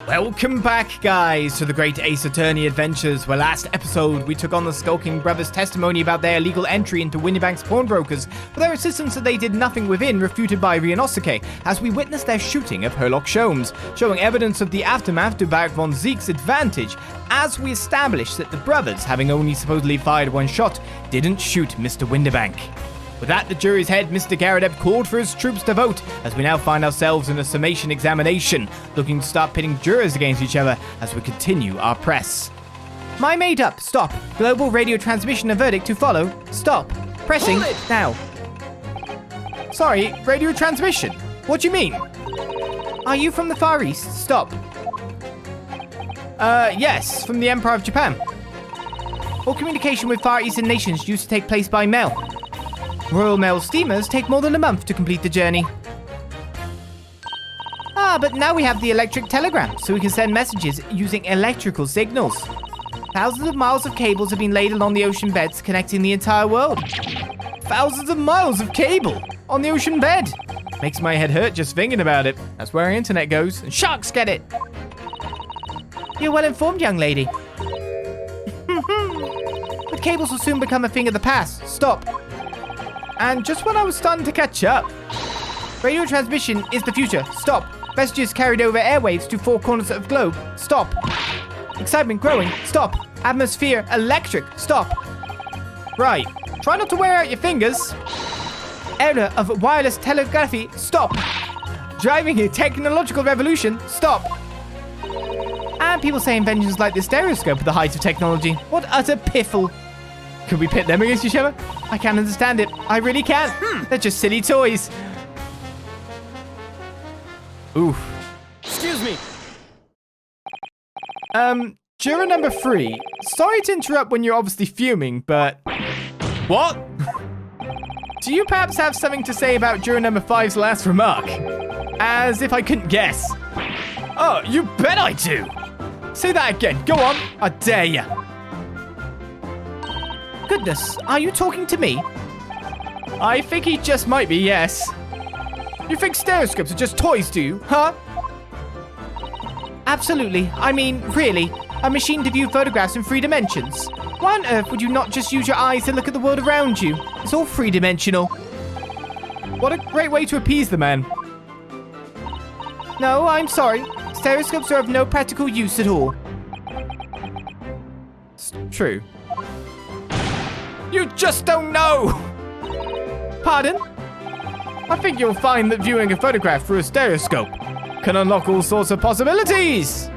Welcome back, guys, to the Great Ace Attorney Adventures, where last episode we took on the Skulkin brothers' testimony about their illegal entry into Windybank's pawnbrokers, but their insistence that they did nothing within refuted by Ryunosuke, as we witnessed their shooting of Herlock Sholmes, showing evidence of the aftermath to Barak von Zeke's advantage, as we established that the brothers, having only supposedly fired one shot, didn't shoot Mr. Windybank. With that, the jury's head, Mr. Garadeb, called for his troops to vote, as we now find ourselves in a summation examination, looking to start pitting jurors against each other as we continue our press. My made up, stop. Global radio transmission, a verdict to follow. Stop. Pressing, now. Sorry, radio transmission? What do you mean? Are you from the Far East? Stop. Yes, from the Empire of Japan. All communication with Far Eastern nations used to take place by mail. Royal Mail steamers take more than a month to complete the journey. But now we have the electric telegram, so we can send messages using electrical signals. Thousands of miles of cables have been laid along the ocean beds connecting the entire world. Thousands of miles of cable on the ocean bed. Makes my head hurt just thinking about it. That's where our internet goes, and sharks get it. You're well informed, young lady. But cables will soon become a thing of the past. Stop. And just when I was starting to catch up. Radio transmission is the future. Stop. Messages carried over airwaves to four corners of the globe. Stop. Excitement growing. Stop. Atmosphere electric. Stop. Right. Try not to wear out your fingers. Era of wireless telegraphy. Stop. Driving a technological revolution. Stop. And people say inventions like the stereoscope are the height of technology. What utter piffle. Could we pit them against each other? I can't understand it. I really can't. They're just silly toys. Oof. Excuse me. Juror number 3. Sorry to interrupt when you're obviously fuming, but... What? Do you perhaps have something to say about juror number 5's last remark? As if I couldn't guess. Oh, you bet I do. Say that again. Go on. I dare ya. Goodness, are you talking to me? I think he just might be, yes. You think stereoscopes are just toys, do you? Huh? Absolutely. I mean, really. A machine to view photographs in 3 dimensions. Why on earth would you not just use your eyes to look at the world around you? It's all 3-dimensional. What a great way to appease the man. No, I'm sorry. Stereoscopes are of no practical use at all. It's true. You just don't know! Pardon? I think you'll find that viewing a photograph through a stereoscope can unlock all sorts of possibilities.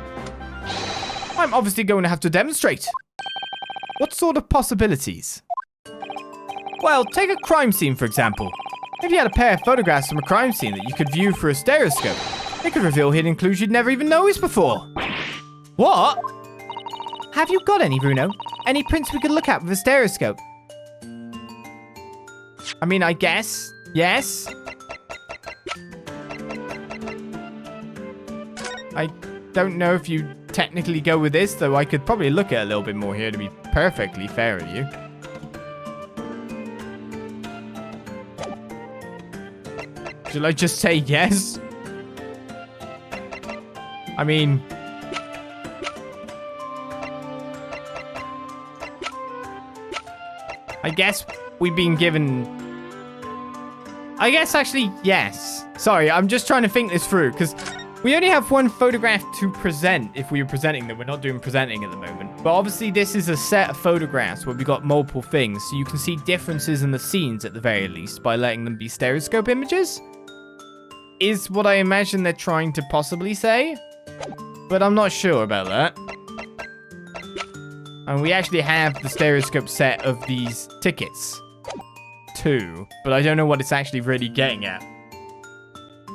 I'm obviously going to have to demonstrate. What sort of possibilities? Well, take a crime scene, for example. If you had a pair of photographs from a crime scene that you could view through a stereoscope, it could reveal hidden clues you'd never even noticed before. What? Have you got any, Bruno? Any prints we could look at with a stereoscope? I mean, I guess. Yes. I don't know if you technically go with this, though I could probably look at a little bit more here to be perfectly fair with you. Should I just say yes? I mean... I guess we've been given... I guess actually, yes. Sorry, I'm just trying to think this through, because we only have one photograph to present if we were presenting them. We're not doing presenting at the moment. But obviously, this is a set of photographs where we've got multiple things, so you can see differences in the scenes at the very least by letting them be stereoscope images. Is what I imagine they're trying to possibly say. But I'm not sure about that. And we actually have the stereoscope set of these tickets. 2, but I don't know what it's actually really getting at.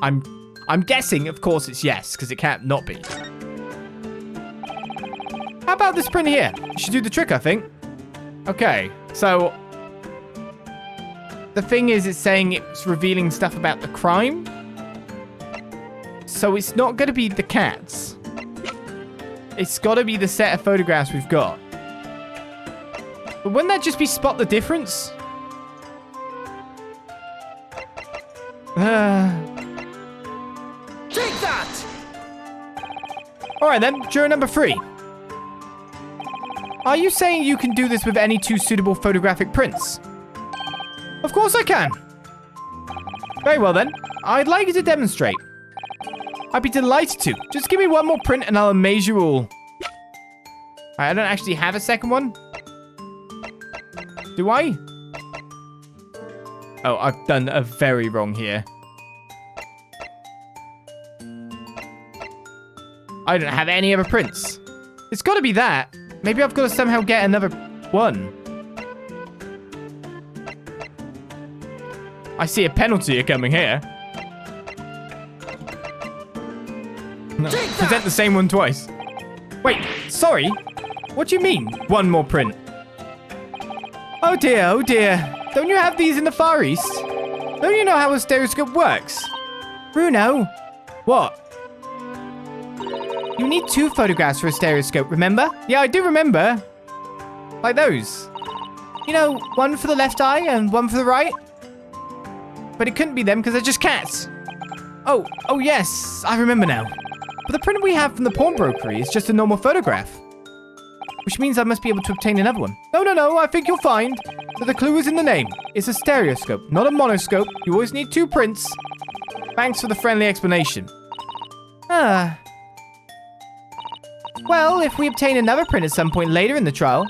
I'm guessing, of course, it's yes, because it can't not be. How about this print here? You should do the trick, I think. Okay, so... The thing is, it's saying it's revealing stuff about the crime. So it's not going to be the cats. It's got to be the set of photographs we've got. But wouldn't that just be spot the difference? Take that! Alright then, juror number 3. Are you saying you can do this with any 2 suitable photographic prints? Of course I can. Very well then. I'd like you to demonstrate. I'd be delighted to. Just give me one more print and I'll amaze you all. I don't actually have a second one. Do I? Oh, I've done a very wrong here. I don't have any other prints. It's got to be that. Maybe I've got to somehow get another one. I see a penalty coming here. No, present the same one twice. Wait, sorry. What do you mean, one more print? Oh dear, oh dear. Don't you have these in the Far East? Don't you know how a stereoscope works? Bruno. What? You need 2 photographs for a stereoscope, remember? Yeah, I do remember. Like those. You know, one for the left eye and one for the right. But it couldn't be them because they're just cats. Oh yes, I remember now. But the print we have from the pawnbrokery is just a normal photograph. Which means I must be able to obtain another one. No, I think you'll find that the clue is in the name. It's a stereoscope, not a monoscope. You always need 2 prints. Thanks for the friendly explanation. Well, if we obtain another print at some point later in the trial,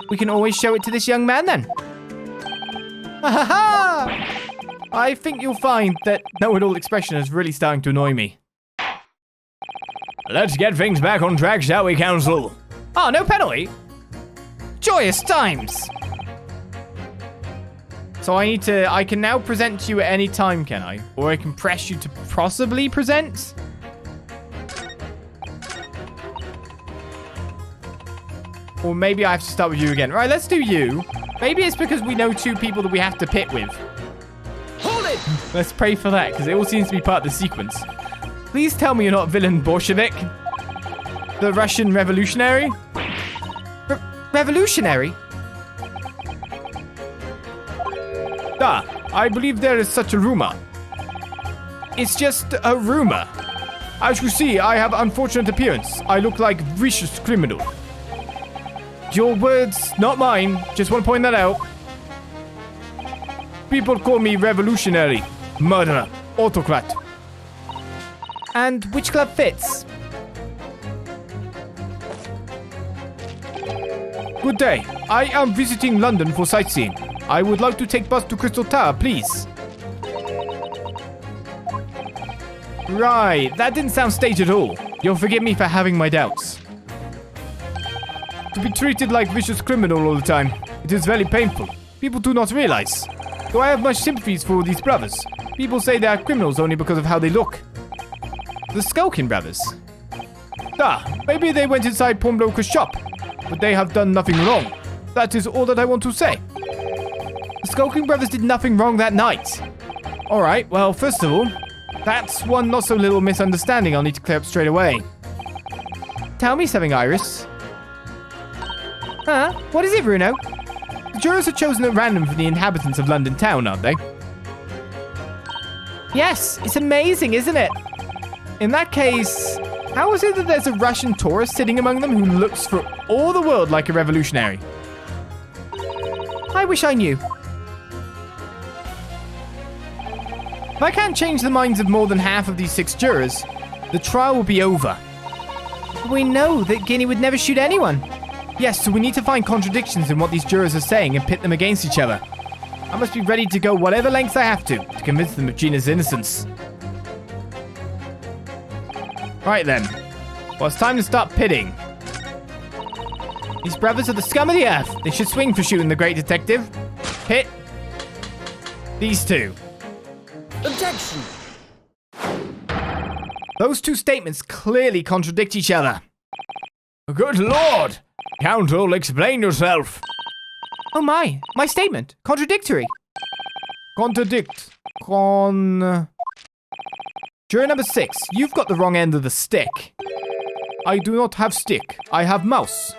we can always show it to this young man then. Ha ha! I think you'll find that know-it-all expression is really starting to annoy me. Let's get things back on track, shall we, Council? Oh, no penalty? Joyous times! So I can now present to you at any time, can I? Or I can press you to possibly present? Or maybe I have to start with you again. Right, let's do you. Maybe it's because we know 2 people that we have to pit with. Hold it! Let's pray for that, because it all seems to be part of the sequence. Please tell me you're not villain Bolshevik. The Russian revolutionary? Revolutionary? I believe there is such a rumor. It's just a rumor. As you see, I have unfortunate appearance. I look like vicious criminal. Your words, not mine. Just want to point that out. People call me revolutionary, murderer, autocrat. And which club fits? Good day. I am visiting London for sightseeing. I would like to take bus to Crystal Tower, please. Right, that didn't sound staged at all. You'll forgive me for having my doubts. To be treated like vicious criminal all the time, it is very painful. People do not realize. Though I have much sympathies for these brothers. People say they are criminals only because of how they look. The Skulkin brothers. Maybe they went inside pawnbroker's shop, but they have done nothing wrong. That is all that I want to say. The Skulkin brothers did nothing wrong that night. Alright, well, first of all, that's one not so little misunderstanding I'll need to clear up straight away. Tell me something, Iris. Huh? What is it, Bruno? The jurors are chosen at random from the inhabitants of London town, aren't they? Yes, it's amazing, isn't it? In that case, how is it that there's a Russian tourist sitting among them who looks for all the world like a revolutionary? I wish I knew. If I can't change the minds of more than half of these 6 jurors, the trial will be over. We know that Guinea would never shoot anyone. Yes, so we need to find contradictions in what these jurors are saying and pit them against each other. I must be ready to go whatever lengths I have to convince them of Gina's innocence. Right then. Well, it's time to start pitting. These brothers are the scum of the earth. They should swing for shooting the great detective. Pit. These 2. Objection. Those 2 statements clearly contradict each other. Good lord! Counsel, explain yourself. Oh my statement. Contradictory. Contradict. Juror number 6, you've got the wrong end of the stick. I do not have stick. I have mouse.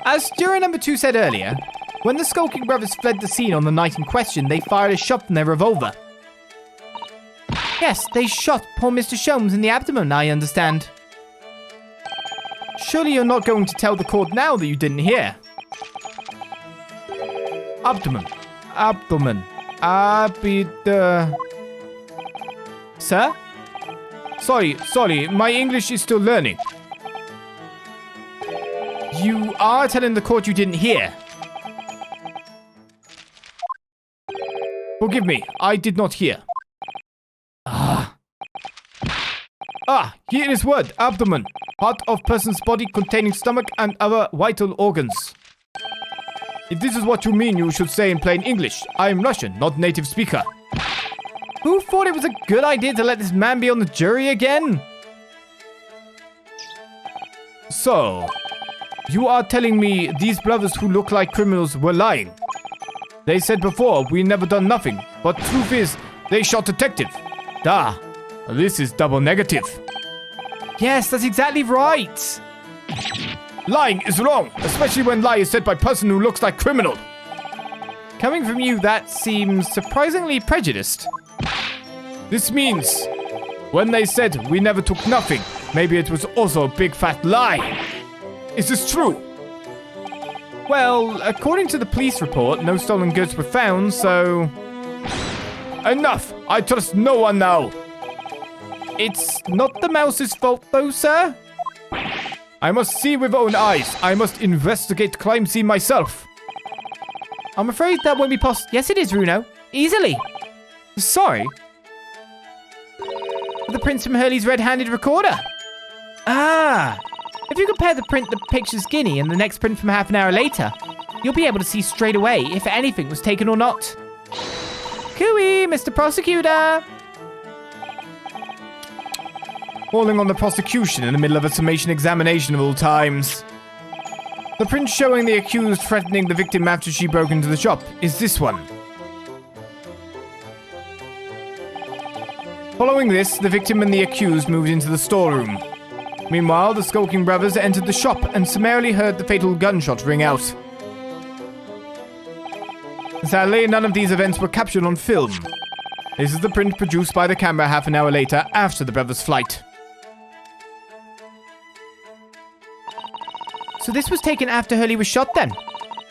As juror number 2 said earlier, when the Skulking brothers fled the scene on the night in question, they fired a shot from their revolver. Yes, they shot poor Mr. Sholmes in the abdomen, I understand. Surely you're not going to tell the court now that you didn't hear. Abdomen. Sir? Sorry, my English is still learning. You are telling the court you didn't hear. Forgive me, I did not hear. Here is word, abdomen. Part of person's body containing stomach and other vital organs. If this is what you mean, you should say in plain English. I am Russian, not native speaker. Who thought it was a good idea to let this man be on the jury again? So, you are telling me these brothers who look like criminals were lying? They said before, we never done nothing. But truth is, they shot detective. This is double negative. Yes, that's exactly right. Lying is wrong, especially when lie is said by person who looks like criminal. Coming from you, that seems surprisingly prejudiced. This means, when they said we never took nothing, maybe it was also a big fat lie. Is this true? Well, according to the police report, no stolen goods were found, so... Enough! I trust no one now! It's not the mouse's fault though, sir? I must see with own eyes. I must investigate crime scene myself. I'm afraid that won't be possible. Yes, it is, Runo. Easily. Sorry. The prints from Hurley's red-handed recorder. If you compare the print that pictures Guinea and the next print from half an hour later, you'll be able to see straight away if anything was taken or not. Cooey, Mr. Prosecutor. Falling on the prosecution in the middle of a summation examination of all times. The print showing the accused threatening the victim after she broke into the shop is this one. Following this, the victim and the accused moved into the storeroom. Meanwhile, the Skulkin brothers entered the shop and summarily heard the fatal gunshot ring out. Sadly, none of these events were captured on film. This is the print produced by the camera half an hour later after the brothers' flight. So this was taken after Hurley was shot then?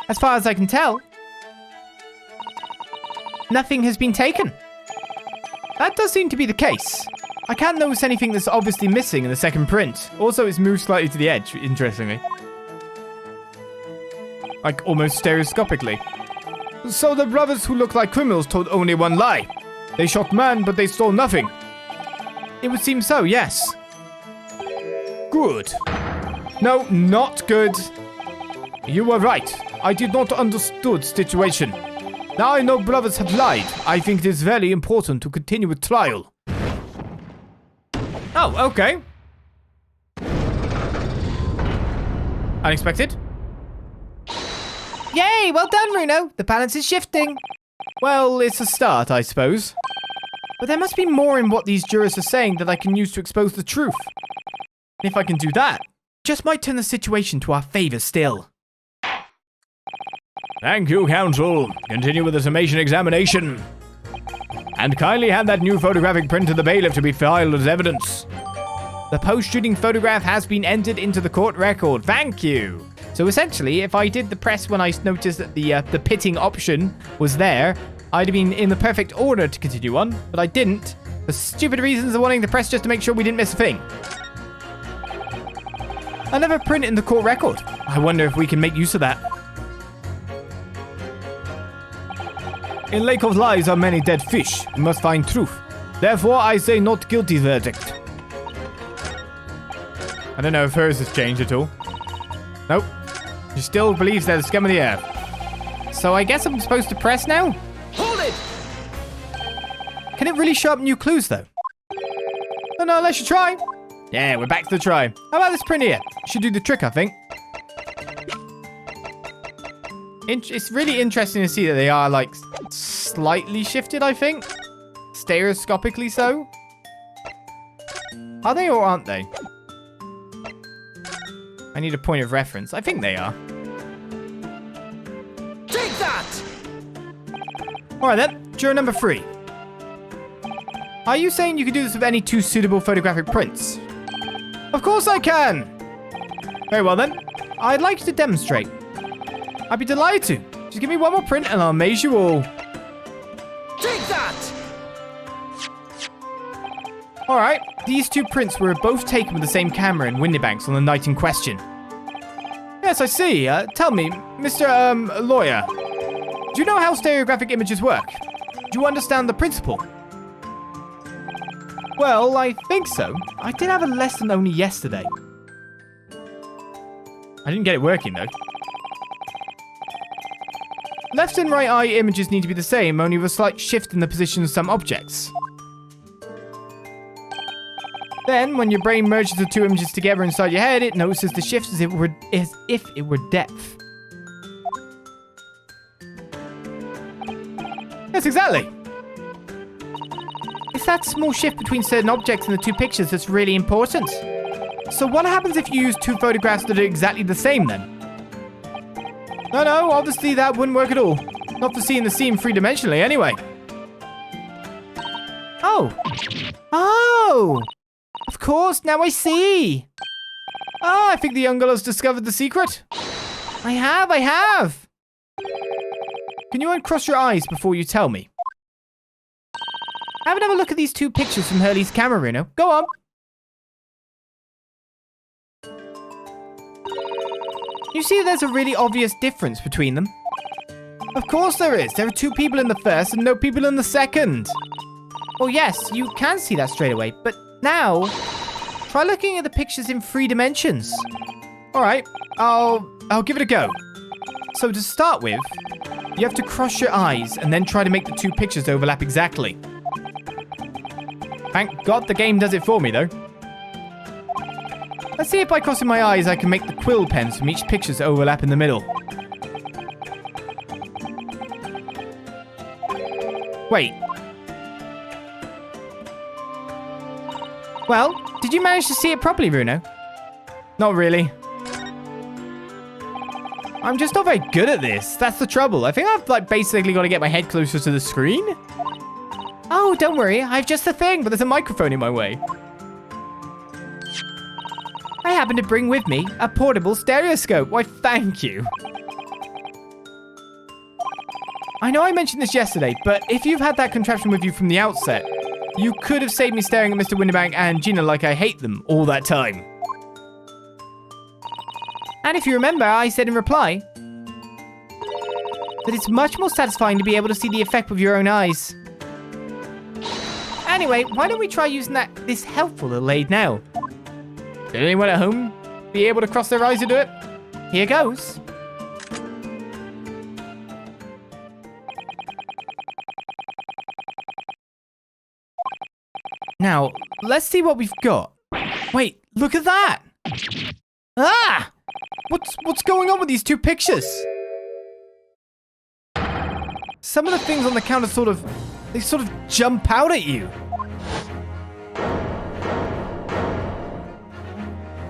As far as I can tell. Nothing has been taken. That does seem to be the case. I can't notice anything that's obviously missing in the second print. Also, it's moved slightly to the edge, interestingly. Like, almost stereoscopically. So the brothers who look like criminals told only one lie. They shot man, but they stole nothing. It would seem so, yes. Good. No, not good. You were right. I did not understood situation. Now I know brothers have lied. I think it is very important to continue with trial. Oh, okay. Unexpected. Yay, well done, Runo. The balance is shifting. Well, it's a start, I suppose. But there must be more in what these jurors are saying that I can use to expose the truth. If I can do that, just might turn the situation to our favor still. Thank you, counsel. Continue with the summation examination. And kindly hand that new photographic print to the bailiff to be filed as evidence. The post-shooting photograph has been entered into the court record. Thank you. So essentially, if I did the press when I noticed that the pitting option was there, I'd have been in the perfect order to continue on, but I didn't. For stupid reasons of wanting the press just to make sure we didn't miss a thing. Another print in the court record. I wonder if we can make use of that. In Lake of Lies are many dead fish. We must find truth. Therefore, I say not guilty verdict. I don't know if hers has changed at all. Nope. She still believes they're the scum of the earth. So I guess I'm supposed to press now? Hold it! Can it really show up new clues, though? Oh no, let's try. Yeah, we're back to the try. How about this print here? Should do the trick, I think. It's really interesting to see that they are, like, slightly shifted, I think. Stereoscopically so. Are they or aren't they? I need a point of reference. I think they are. Take that! Alright then, juror number 3. Are you saying you can do this with any two suitable photographic prints? Of course I can! Very well then. I'd like you to demonstrate. I'd be delighted to. Just give me one more print and I'll amaze you all. Take that! Alright, these two prints were both taken with the same camera in Windybanks on the night in question. Yes, I see. Tell me, Mr. Lawyer, do you know how stereographic images work? Do you understand the principle? Well, I think so. I did have a lesson only yesterday. I didn't get it working, though. Left and right eye images need to be the same, only with a slight shift in the position of some objects. Then, when your brain merges the two images together inside your head, it notices the shift as if it were depth. Yes, exactly. It's that small shift between certain objects in the two pictures that's really important. So what happens if you use two photographs that are exactly the same then? No, obviously that wouldn't work at all. Not for seeing the scene three-dimensionally anyway. Oh! Of course, now I see! Oh, I think the young girl has discovered the secret. I have! Can you uncross your eyes before you tell me? Have another look at these two pictures from Hurley's camera, Runo. Go on. You see there's a really obvious difference between them? Of course there is. There are two people in the first and no people in the second. Well, yes, you can see that straight away, but now, try looking at the pictures in 3 dimensions. All right, I'll give it a go. So to start with, you have to cross your eyes and then try to make the two pictures overlap exactly. Thank God the game does it for me, though. Let's see if by crossing my eyes I can make the quill pens from each picture to overlap in the middle. Wait. Well, did you manage to see it properly, Runo? Not really. I'm just not very good at this. That's the trouble. I think I've basically got to get my head closer to the screen. Oh, don't worry. I've just a thing, but there's a microphone in my way. I happen to bring with me a portable stereoscope. Why, thank you. I know I mentioned this yesterday, but if you've had that contraption with you from the outset, you could have saved me staring at Mr. Windybank and Gina like I hate them all that time. And if you remember, I said in reply that it's much more satisfying to be able to see the effect with your own eyes. Anyway, why don't we try using this helpful little aid now? Did anyone at home be able to cross their eyes to do it? Here goes. Now, let's see what we've got. Wait, look at that! Ah! What's going on with these two pictures? Some of the things on the counter sort of jump out at you.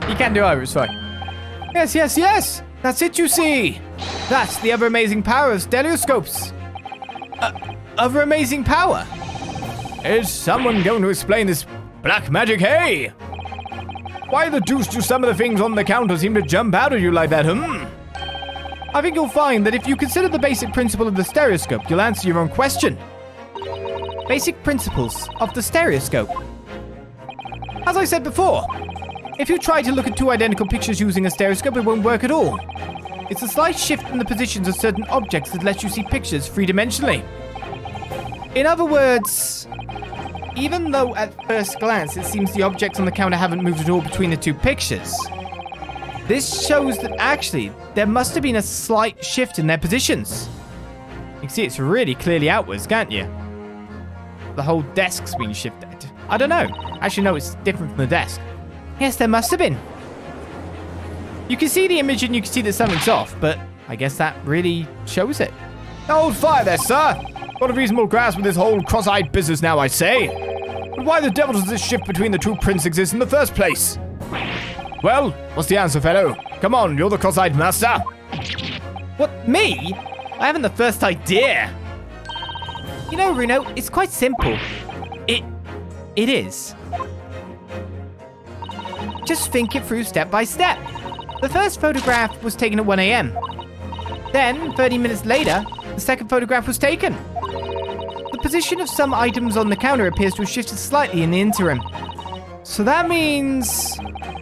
You can't do either, it's fine. Yes! That's it, you see! That's the ever amazing power of stereoscopes. Other amazing power? Is someone going to explain this black magic, hey? Why the deuce do some of the things on the counter seem to jump out at you like that, I think you'll find that if you consider the basic principle of the stereoscope, you'll answer your own question. Basic principles of the stereoscope. As I said before, if you try to look at two identical pictures using a stereoscope, it won't work at all. It's a slight shift in the positions of certain objects that lets you see pictures three-dimensionally. In other words, even though at first glance it seems the objects on the counter haven't moved at all between the two pictures, this shows that actually there must have been a slight shift in their positions. You can see it's really clearly outwards, can't you? The whole desk's been shifted. I don't know. Actually, no, it's different from the desk. Yes, there must have been. You can see the image and you can see that something's off, but I guess that really shows it. Hold fire there, sir! Got a reasonable grasp of this whole cross-eyed business now, I say. But why the devil does this shift between the two prints exist in the first place? Well, what's the answer, fellow? Come on, you're the cross-eyed master. What, me? I haven't the first idea. You know, Runo, it's quite simple. It is. Just think it through step by step. The first photograph was taken at 1 a.m. Then, 30 minutes later, the second photograph was taken. The position of some items on the counter appears to have shifted slightly in the interim. So that means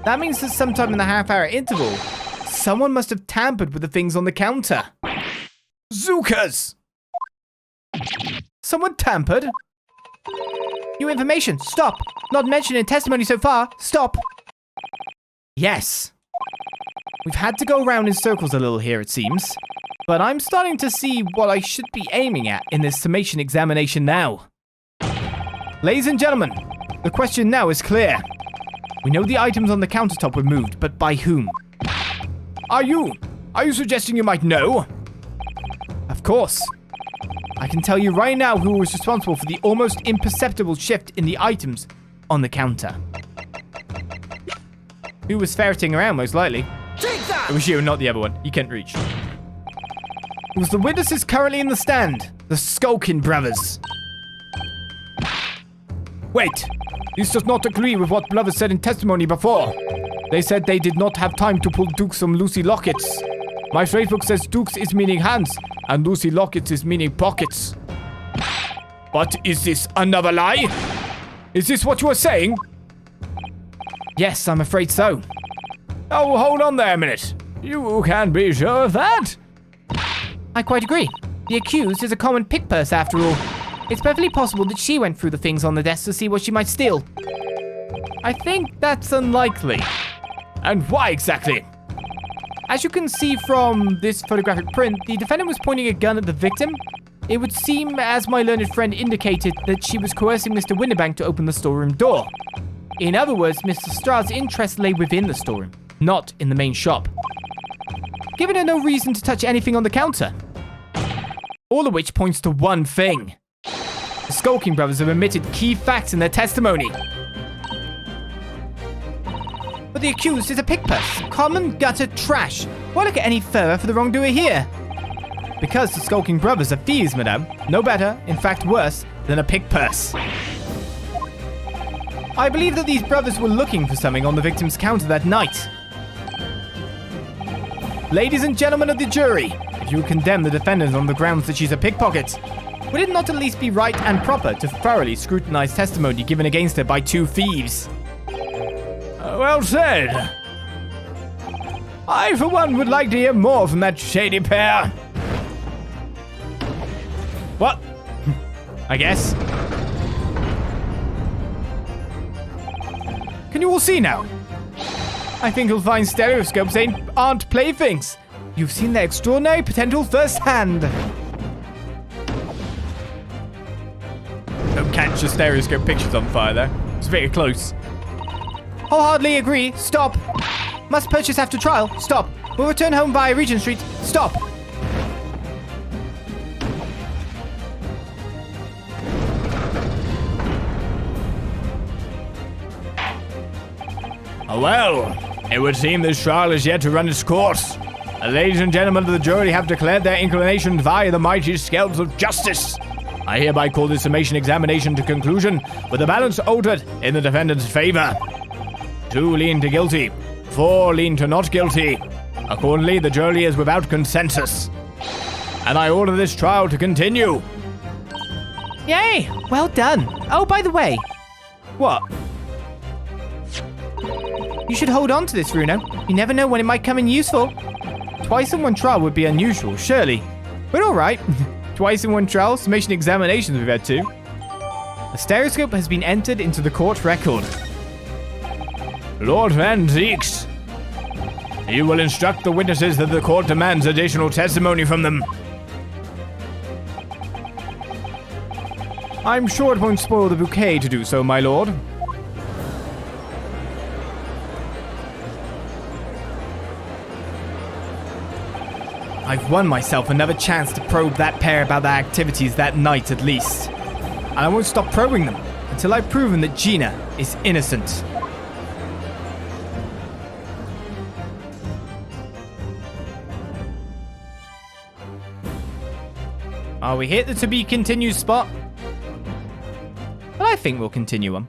that sometime in the half-hour interval, someone must have tampered with the things on the counter. Zookas! Someone tampered? New information. Stop. Not mentioned in testimony so far. Stop. Yes. We've had to go around in circles a little here, it seems. But I'm starting to see what I should be aiming at in this summation examination now. Ladies and gentlemen, the question now is clear. We know the items on the countertop were moved, but by whom? Are you suggesting you might know? Of course. I can tell you right now who was responsible for the almost imperceptible shift in the items on the counter. Who was ferreting around, most likely? It was you, not the other one. You can't reach. It was the witnesses currently in the stand. The Skulkin brothers. Wait. This does not agree with what brothers said in testimony before. They said they did not have time to pull Dukes from Lucy Lockets. My phrasebook says Dukes is meaning hands, and Lucy Lockets is meaning pockets. But is this another lie? Is this what you are saying? Yes, I'm afraid so. Oh, hold on there a minute. You can be sure of that? I quite agree. The accused is a common pick purse after all. It's perfectly possible that she went through the things on the desk to see what she might steal. I think that's unlikely. And why exactly? As you can see from this photographic print, the defendant was pointing a gun at the victim. It would seem, as my learned friend indicated, that she was coercing Mr. Winterbank to open the storeroom door. In other words, Mr. Strahd's interest lay within the storeroom, not in the main shop. Giving her no reason to touch anything on the counter. All of which points to one thing. The Skulkin brothers have omitted key facts in their testimony. But the accused is a pick purse, common gutter trash. Why look at any further for the wrongdoer here? Because the Skulkin brothers are thieves, madame. No better, in fact worse, than a pick purse. I believe that these brothers were looking for something on the victim's counter that night. Ladies and gentlemen of the jury, if you condemn the defendant on the grounds that she's a pickpocket, would it not at least be right and proper to thoroughly scrutinize testimony given against her by two thieves? Well said. I, for one, would like to hear more from that shady pair. What? I guess. Can you all see now? I think you'll find stereoscopes aren't playthings. You've seen their extraordinary potential firsthand. Don't catch your stereoscope pictures on fire there. It's very close. Wholeheartedly agree. Stop. Must purchase after trial. Stop. Will return home via Regent Street. Stop. Well, it would seem this trial is yet to run its course. Ladies and gentlemen of the jury have declared their inclination via the mighty scales of justice. I hereby call this summation examination to conclusion with the balance altered in the defendant's favor. 2 lean to guilty, 4 lean to not guilty. Accordingly, the jury is without consensus. And I order this trial to continue. Yay! Well done. Oh, by the way. What? You should hold on to this, Runo. You never know when it might come in useful. Twice in one trial would be unusual, surely. But alright. Twice in one trial, summation examinations we've had two. A stereoscope has been entered into the court record. Lord Ransack, you will instruct the witnesses that the court demands additional testimony from them. I'm sure it won't spoil the bouquet to do so, my lord. I've won myself another chance to probe that pair about their activities that night at least. And I won't stop probing them until I've proven that Gina is innocent. Are we hit the to be continued spot? But I think we'll continue on.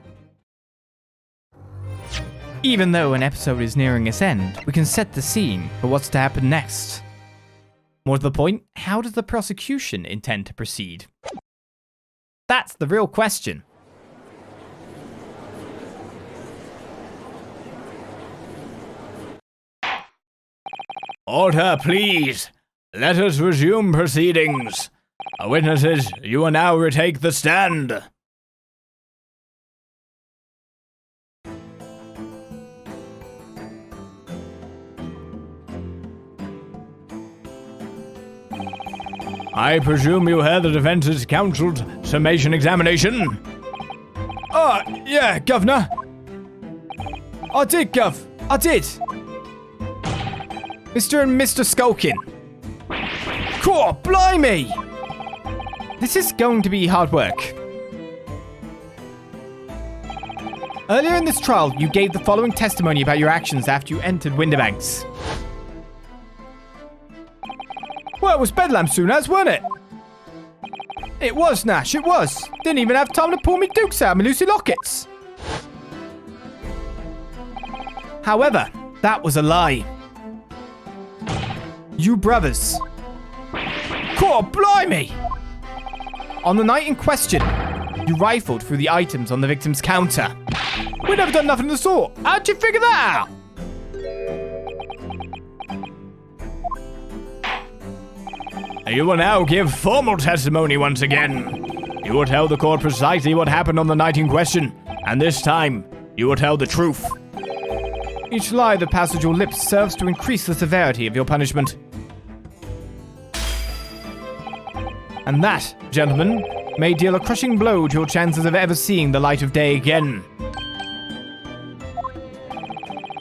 Even though an episode is nearing its end, we can set the scene for what's to happen next. More to the point, how does the prosecution intend to proceed? That's the real question. Order, please. Let us resume proceedings. Witnesses, you will now retake the stand. I presume you heard the defense's counsel's summation examination? Yeah, Governor. I did, Gov. I did. Mr. and Mr. Skulkin. Cool, blimey! This is going to be hard work. Earlier in this trial, you gave the following testimony about your actions after you entered Windibanks. Well, it was Bedlam soon as, wasn't it? It was, Nash, it was. Didn't even have time to pull me dukes out of my Lucy lockets. However, that was a lie. You brothers. Cool, blimey! On the night in question, you rifled through the items on the victim's counter. We'd never done nothing of the sort. How'd you figure that out? You will now give formal testimony once again. You will tell the court precisely what happened on the night in question, and this time, you will tell the truth. Each lie that passes your lips serves to increase the severity of your punishment. And that, gentlemen, may deal a crushing blow to your chances of ever seeing the light of day again.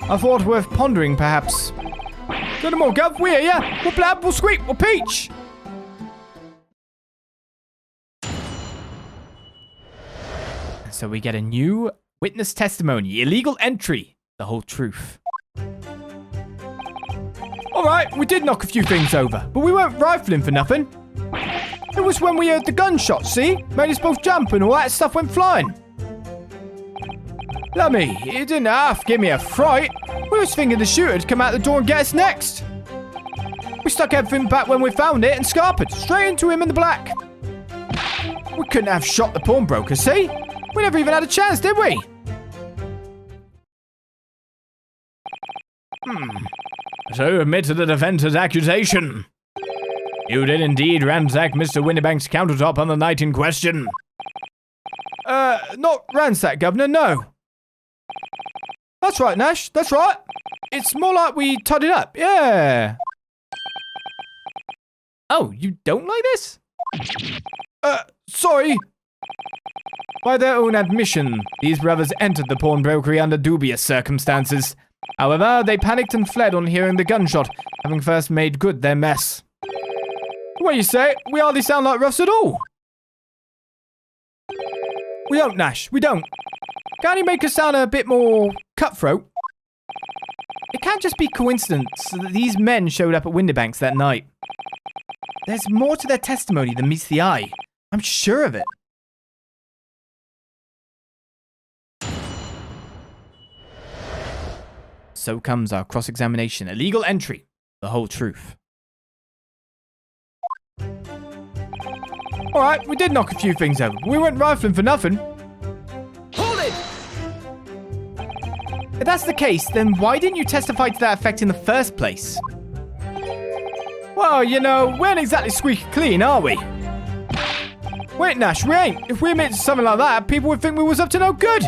A thought worth pondering, perhaps. Good more, Gov. We hear ya. We'll blab, we'll squeak, we'll peach. So we get a new witness testimony. Illegal entry. The whole truth. Alright, we did knock a few things over, but we weren't rifling for nothing. It was when we heard the gunshot, see? Made us both jump and all that stuff went flying. Lummy, it didn't half give me a fright. We was thinking the shooter'd come out the door and get us next. We stuck everything back when we found it and scarpered straight into him in the black. We couldn't have shot the pawnbroker, see? We never even had a chance, did we? So you admit to the defense's accusation. You did indeed ransack Mr. Windibank's countertop on the night in question. Not ransack, Governor, no. That's right, Nash, that's right. It's more like we tidied up, yeah. Oh, you don't like this? Sorry. By their own admission, these brothers entered the pawnbrokery under dubious circumstances. However, they panicked and fled on hearing the gunshot, having first made good their mess. What you say? We hardly sound like roughs at all. We don't, Nash, we don't. Can't you make us sound a bit more cutthroat? It can't just be coincidence that these men showed up at Windibanks that night. There's more to their testimony than meets the eye. I'm sure of it. So comes our cross-examination. Illegal entry. The whole truth. Alright, we did knock a few things over. We weren't rifling for nothing. Hold it! If that's the case, then why didn't you testify to that effect in the first place? Well, you know, we ain't exactly squeaky clean, are we? Wait, Nash, we ain't. If we admit to something like that, people would think we was up to no good.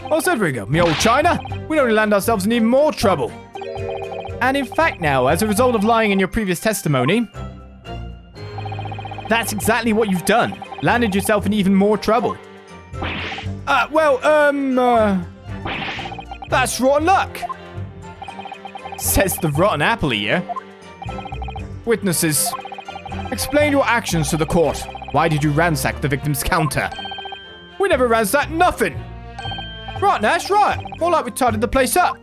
Well said, Ringo, me old China. We'd only land ourselves in even more trouble. And in fact now, as a result of lying in your previous testimony, that's exactly what you've done. Landed yourself in even more trouble. That's rotten luck. Says the rotten apple here. Witnesses, explain your actions to the court. Why did you ransack the victim's counter? We never ransacked nothing. Right, Nash, right. More like we tidied the place up.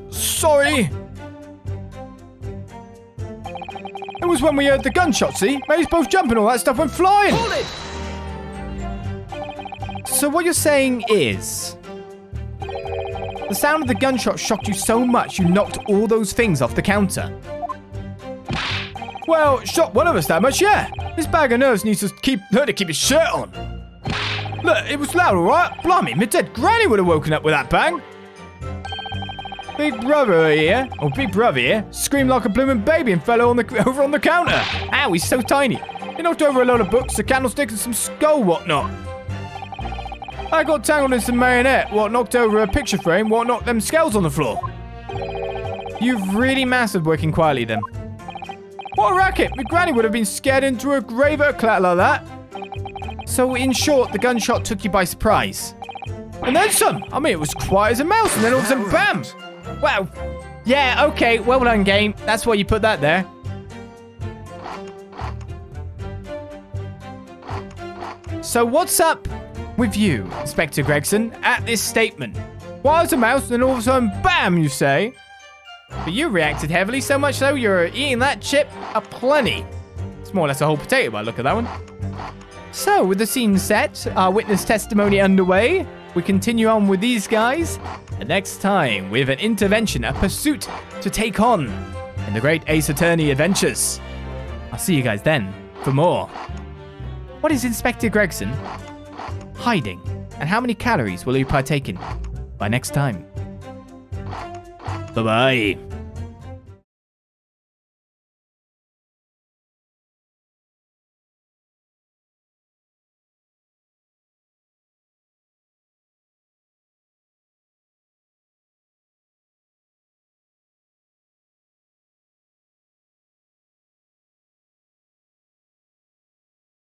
Sorry. It was when we heard the gunshot, see? Made us both jump and all that stuff went flying. Hold it! So what you're saying is... the sound of the gunshot shocked you so much you knocked all those things off the counter. Well, shocked one of us that much, yeah. This bag of nerves needs to keep his shirt on. Look, it was loud, alright? Blimey, my dead granny would have woken up with that bang. Big brother here, screamed like a blooming baby and fell over on the counter. Ow, he's so tiny. He knocked over a load of books, a candlestick, and some skull whatnot. I got tangled in some marionette, what knocked over a picture frame, what knocked them skulls on the floor. You've really mastered working quietly then. What a racket! My granny would have been scared into a grave at a clatter like that. So in short, the gunshot took you by surprise. And then some. I mean, it was quiet as a mouse, and then all of a sudden, bam! Wow. Yeah, okay, well done, game. That's why you put that there. So what's up with you, Inspector Gregson, at this statement? Quiet as a mouse, and then all of a sudden, bam, you say? But you reacted heavily, so much so you're eating that chip aplenty. It's more or less a whole potato by the look of that one. So, with the scene set, our witness testimony underway, we continue on with these guys. And next time, with an intervention, a pursuit to take on in the great Ace Attorney adventures. I'll see you guys then for more. What is Inspector Gregson hiding? And how many calories will he partake in by next time? Bye-bye.